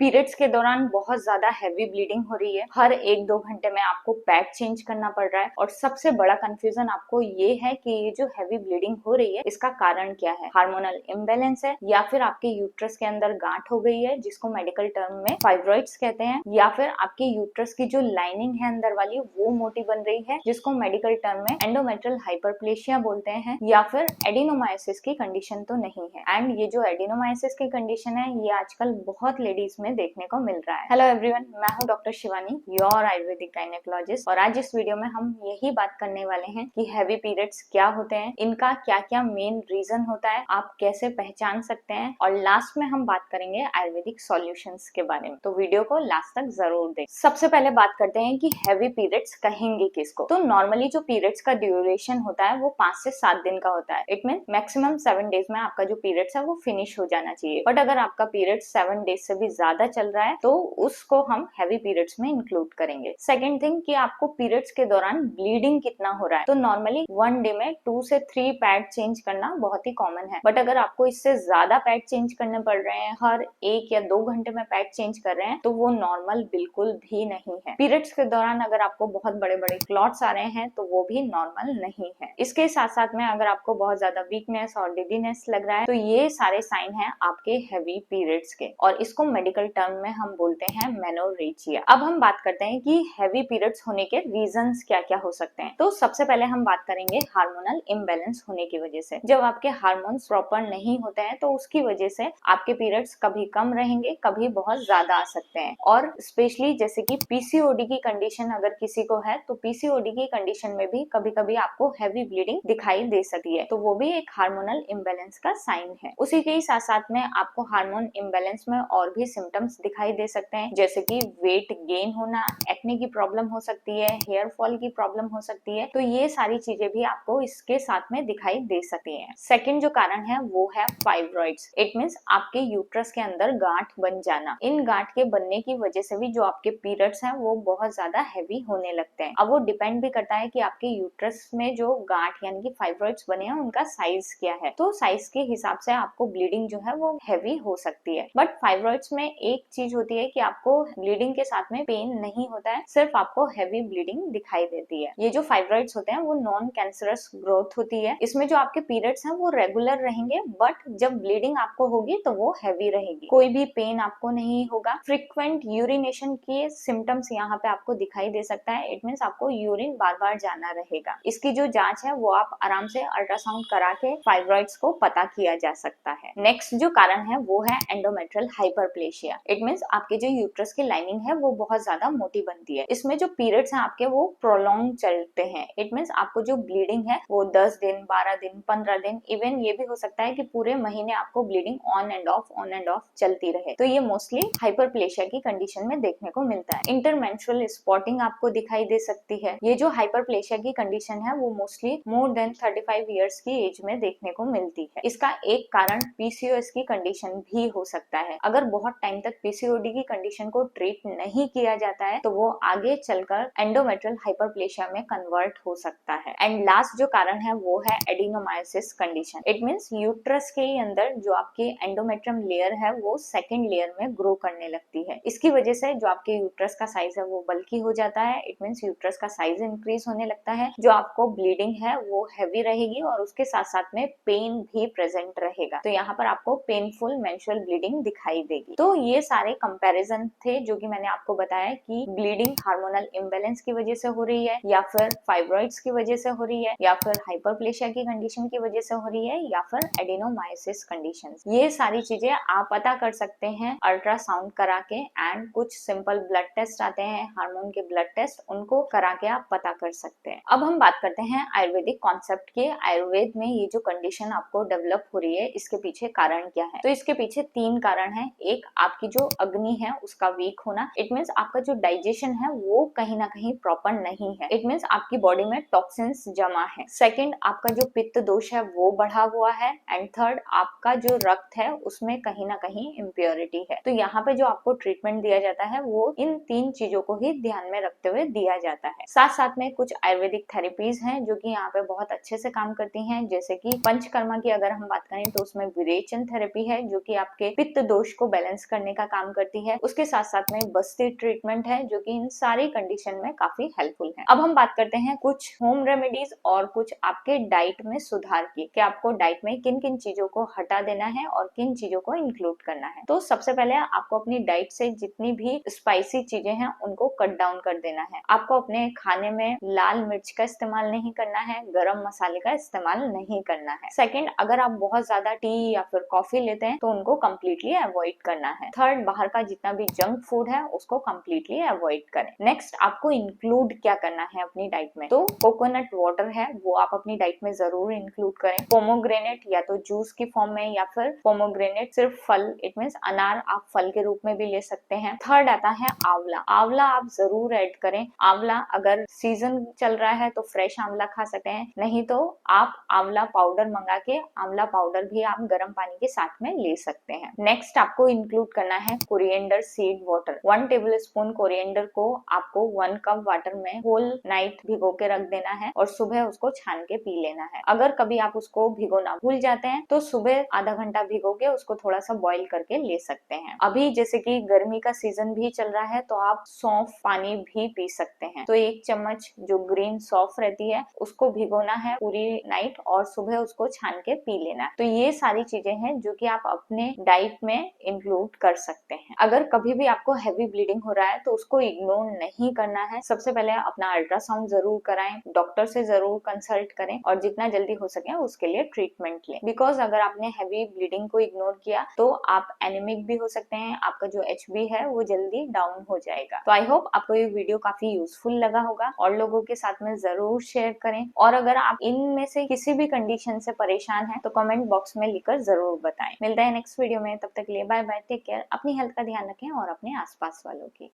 Periods के दौरान बहुत ज्यादा हैवी ब्लीडिंग हो रही है, हर 1-2 घंटे में आपको पैड चेंज करना पड़ रहा है और सबसे बड़ा कंफ्यूजन आपको ये है कि ये जो हैवी ब्लीडिंग हो रही है इसका कारण क्या है। हार्मोनल इम्बैलेंस है, या फिर आपके यूट्रस के अंदर गांठ हो गई है जिसको मेडिकल टर्म में फाइब्रॉइड्स कहते हैं, या फिर आपके यूट्रस की जो लाइनिंग है अंदर वाली वो मोटी बन रही है जिसको मेडिकल टर्म में एंडोमेट्रियल हाइपरप्लेशिया बोलते हैं, या फिर एडिनोमायोसिस की कंडीशन तो नहीं है। एंड ये जो एडिनोमायोसिस की कंडीशन है ये आजकल बहुत लेडीज में देखने को मिल रहा है। हेलो एवरीवन, मैं हूं doctor Shivani, your Ayurvedic gynaecologist, और आज इस वीडियो में हम यही बात करने वाले हैं कि हैवी पीरियड्स क्या होते हैं, इनका क्या क्या मेन रीजन होता है, आप कैसे पहचान सकते हैं, और लास्ट में हम बात करेंगे आयुर्वेदिक सॉल्यूशंस के बारे में। तो वीडियो को लास्ट तक जरूर दें। सबसे पहले बात करते हैं कि हैवी पीरियड्स कहेंगे किसको। तो नॉर्मली जो पीरियड्स का ड्यूरेशन होता है वो 5 से 7 दिन का होता है। इट मीन मैक्सिमम 7 डेज में आपका जो पीरियड्स है वो फिनिश हो जाना चाहिए। बट अगर आपका पीरियड 7 डेज से भी ज्यादा चल रहा है तो उसको हम हैवी पीरियड्स में इंक्लूड करेंगे। सेकेंड थिंग कि आपको पीरियड्स के दौरान ब्लीडिंग कितना हो रहा है। तो नॉर्मली 1 डे में 2 से 3 पैड चेंज करना बहुत ही कॉमन है। बट अगर आपको इससे ज्यादा पैड चेंज करने पड़ रहे हैं, हर 1 या 2 घंटे में पैड चेंज कर रहे हैं, तो वो नॉर्मल बिल्कुल भी नहीं है। पीरियड्स के दौरान अगर आपको बहुत बड़े बड़े क्लॉट्स आ रहे हैं तो वो भी नॉर्मल नहीं है। इसके साथ साथ में अगर आपको बहुत ज्यादा वीकनेस और डिजीनेस लग रहा है तो ये सारे साइन हैं आपके हैवी पीरियड्स के, और इसको मेडिकल टर्म में हम बोलते हैं मेनोरेजिया। अब हम बात करते हैं कि हैवी पीरियड्स होने के रीजंस क्या क्या हो सकते हैं। तो सबसे पहले हम बात करेंगे हार्मोनल इम्बैलेंस होने की वजह से। जब आपके हार्मोन्स प्रॉपर नहीं होते हैं तो उसकी वजह से आपके पीरियड्स कभी कम रहेंगे, कभी बहुत ज्यादा आ सकते हैं। और स्पेशली जैसे कि पीसीओडी की कंडीशन अगर किसी को है तो पीसीओडी की कंडीशन में भी कभी कभी आपको हैवी ब्लीडिंग दिखाई दे सकती है, तो वो भी एक हार्मोनल इम्बैलेंस का साइन है। उसी के ही साथ साथ में आपको हार्मोन इम्बैलेंस में और भी सिम्टम्स दिखाई दे सकते हैं, जैसे कि वेट गेन होना, एक्ने की प्रॉब्लम हो सकती है, हेयर फॉल की प्रॉब्लम हो सकती है। तो ये सारी चीजें भी आपको इसके साथ में दिखाई दे सकती हैं। सेकंड जो कारण है वो है फाइब्रॉइड्स। इट मींस आपके यूट्रस के अंदर गांठ बन जाना। इन गांठ के बनने की वजह से भी जो आपके पीरियड्स हैं वो बहुत ज्यादा हैवी होने लगते हैं। अब वो डिपेंड भी करता है कि आपके यूट्रस में जो गांठ यानी कि फाइब्रॉइड्स बने हैं उनका साइज क्या है। तो साइज के हिसाब से आपको ब्लीडिंग जो है वो हैवी हो सकती है। बट फाइब्रॉइड्स में एक चीज होती है कि आपको ब्लीडिंग के साथ में पेन नहीं होता है, सिर्फ आपको हैवी ब्लीडिंग दिखाई देती है। ये जो फाइब्रॉइड्स होते हैं वो नॉन कैंसरस ग्रोथ होती है। इसमें जो आपके पीरियड्स हैं वो रेगुलर रहेंगे, बट जब ब्लीडिंग आपको होगी तो वो हैवी रहेगी। कोई भी पेन आपको नहीं होगा। फ्रिक्वेंट यूरिनेशन के सिम्टम्स यहाँ पे आपको दिखाई दे सकता है। इट मीन्स आपको यूरिन बार बार जाना रहेगा। इसकी जो जांच है वो आप आराम से अल्ट्रासाउंड करा के फाइब्रॉइड्स को पता किया जा सकता है। नेक्स्ट जो कारण है वो है एंडोमेट्रियल हाइपरप्लेशिया। इट मीन्स आपके जो यूट्रस की लाइनिंग है वो बहुत ज्यादा मोटी बनती है। इसमें जो पीरियड्स हैं आपके वो प्रोलॉन्ग चलते हैं। इट मीन्स आपको जो ब्लीडिंग है वो 10 दिन, 12 दिन, 15 दिन, इवन ये भी हो सकता है कि पूरे महीने आपको ब्लीडिंग ऑन एंड ऑफ चलती रहे। तो ये मोस्टली हाइपरप्लेशिया की कंडीशन में देखने को मिलता है। इंटरमेंस्ट्रुअल स्पॉटिंग आपको दिखाई दे सकती है। ये जो हाइपरप्लेशिया की कंडीशन है वो मोस्टली मोर देन 35 इयर्स की एज में देखने को मिलती है। इसका एक कारण पीसीओएस की कंडीशन भी हो सकता है। अगर बहुत टाइम तक पीसीओडी की कंडीशन को ट्रीट नहीं किया जाता है तो वो आगे चलकर एंडोमेट्रियल हाइपरप्लेशिया में कन्वर्ट हो सकता है। एंड लास्ट जो कारण है वो है adenomyosis condition. It means uterus के अंदर जो आपकी एंडोमेट्रियम लेयर है वो सेकेंड लेयर में ग्रो करने लगती है। इसकी वजह से जो आपके यूट्रस का साइज है वो बल्की हो जाता है। इट मीन्स यूट्रस का साइज इंक्रीज होने लगता है। जो आपको ब्लीडिंग है वो हैवी रहेगी और उसके साथ साथ में पेन भी प्रेजेंट रहेगा। तो यहाँ पर आपको पेनफुल मेंस्ट्रुअल ब्लीडिंग दिखाई देगी। तो ये सारे कंपैरिजन थे जो कि मैंने आपको बताया कि ब्लीडिंग हार्मोनल इम्बैलेंस की वजह से हो रही है, या फिर फाइब्रॉइड्स की वजह से हो रही है, या फिर हाइपरप्लेशिया की कंडीशन की वजह से हो रही है, या फिर एडिनोमायोसिस कंडीशन। ये सारी चीजें आप पता कर सकते हैं अल्ट्रासाउंड करा के। एंड कुछ सिंपल ब्लड टेस्ट आते हैं, हार्मोन के ब्लड टेस्ट, उनको करा के आप पता कर सकते हैं। अब हम बात करते हैं आयुर्वेदिक कॉन्सेप्ट के। आयुर्वेद में ये जो कंडीशन आपको डेवलप हो रही है इसके पीछे कारण क्या है। तो इसके पीछे 3 कारण है। एक, आपकी जो अग्नि है उसका वीक होना। इट मीन्स आपका जो डाइजेशन है वो कहीं ना कहीं प्रॉपर नहीं है। इट मीन्स आपकी बॉडी में टॉक्सिन्स जमा है। सेकंड, आपका जो पित्त दोष है वो बढ़ा हुआ है। एंड थर्ड, आपका जो रक्त है उसमें कहीं ना कहीं इम्प्योरिटी है। तो यहाँ पे जो आपको ट्रीटमेंट दिया जाता है वो इन 3 चीजों को ही ध्यान में रखते हुए दिया जाता है। साथ साथ में कुछ आयुर्वेदिक थेरेपीज हैं जो कि यहाँ पे बहुत अच्छे से काम करती हैं, जैसे कि पंचकर्मा की अगर हम बात करें तो उसमें विरेचन थेरेपी है जो कि आपके पित्त दोष को बैलेंस करने करने का काम करती है। उसके साथ साथ में बस्ती ट्रीटमेंट है जो कि इन सारी कंडीशन में काफी हेल्पफुल है। अब हम बात करते हैं कुछ होम रेमेडीज और कुछ आपके डाइट में सुधार की, कि आपको डाइट में किन किन चीजों को हटा देना है और किन चीजों को इंक्लूड करना है। तो सबसे पहले आपको अपनी डाइट से जितनी भी स्पाइसी चीजें हैं उनको कट डाउन कर देना है। आपको अपने खाने में लाल मिर्च का इस्तेमाल नहीं करना है, गरम मसाले का इस्तेमाल नहीं करना है। सेकंड, अगर आप बहुत ज्यादा टी या फिर कॉफी लेते हैं तो उनको कम्प्लीटली अवॉइड करना है। थर्ड, बाहर का जितना भी जंक फूड है उसको कम्प्लीटली अवॉइड करें। नेक्स्ट, आपको इंक्लूड क्या करना है अपनी डाइट में, तो कोकोनट वाटर है वो आप अपनी डाइट में जरूर इंक्लूड करें। पोमोग्रेनेट या तो जूस की फॉर्म में या फिर पोमोग्रेनेट सिर्फ फल, इट मीन्स अनार आप फल के रूप में भी ले सकते हैं। थर्ड आता है आंवला। आंवला आप जरूर ऐड करें। आंवला अगर सीजन चल रहा है तो फ्रेश आंवला खा सकते हैं, नहीं तो आप आंवला पाउडर मंगा के आंवला पाउडर भी आप गर्म पानी के साथ में ले सकते हैं। नेक्स्ट, आपको इंक्लूड करना है coriander seed water. 1 table spoon coriander को आपको 1 कप वाटर में होल नाइट भिगो के रख देना है और सुबह उसको छान के पी लेना है। अगर कभी आप उसको भिगोना भूल जाते हैं तो सुबह आधा घंटा भिगो के उसको थोड़ा सा बॉईल करके ले सकते हैं। अभी जैसे कि गर्मी का सीजन भी चल रहा है तो आप सौंफ पानी भी पी सकते हैं। तो 1 चम्मच जो ग्रीन सौंफ रहती है उसको भिगोना है पूरी नाइट और सुबह उसको छान के पी लेना है। तो ये सारी चीजें हैं जो कि आप अपने डाइट में इंक्लूड कर सकते हैं। अगर कभी भी आपको हैवी ब्लीडिंग हो रहा है तो उसको इग्नोर नहीं करना है। सबसे पहले अपना अल्ट्रासाउंड जरूर कराएं, डॉक्टर से जरूर कंसल्ट करें और जितना जल्दी हो सके उसके लिए ट्रीटमेंट लें। बिकॉज अगर आपने हैवी ब्लीडिंग को इग्नोर किया तो आप एनीमिक भी हो सकते हैं, आपका जो HB है वो जल्दी डाउन हो जाएगा। तो आई होप आपको ये वीडियो काफी यूजफुल लगा होगा और लोगों के साथ में जरूर शेयर करें। और अगर आप इनमें से किसी भी कंडीशन से परेशान हैं तो कमेंट बॉक्स में लिखकर जरूर बताएं। मिलते हैं नेक्स्ट वीडियो में, तब तक के लिए बाय बाय, टेक केयर, अपनी हेल्थ का ध्यान रखें और अपने आसपास वालों की।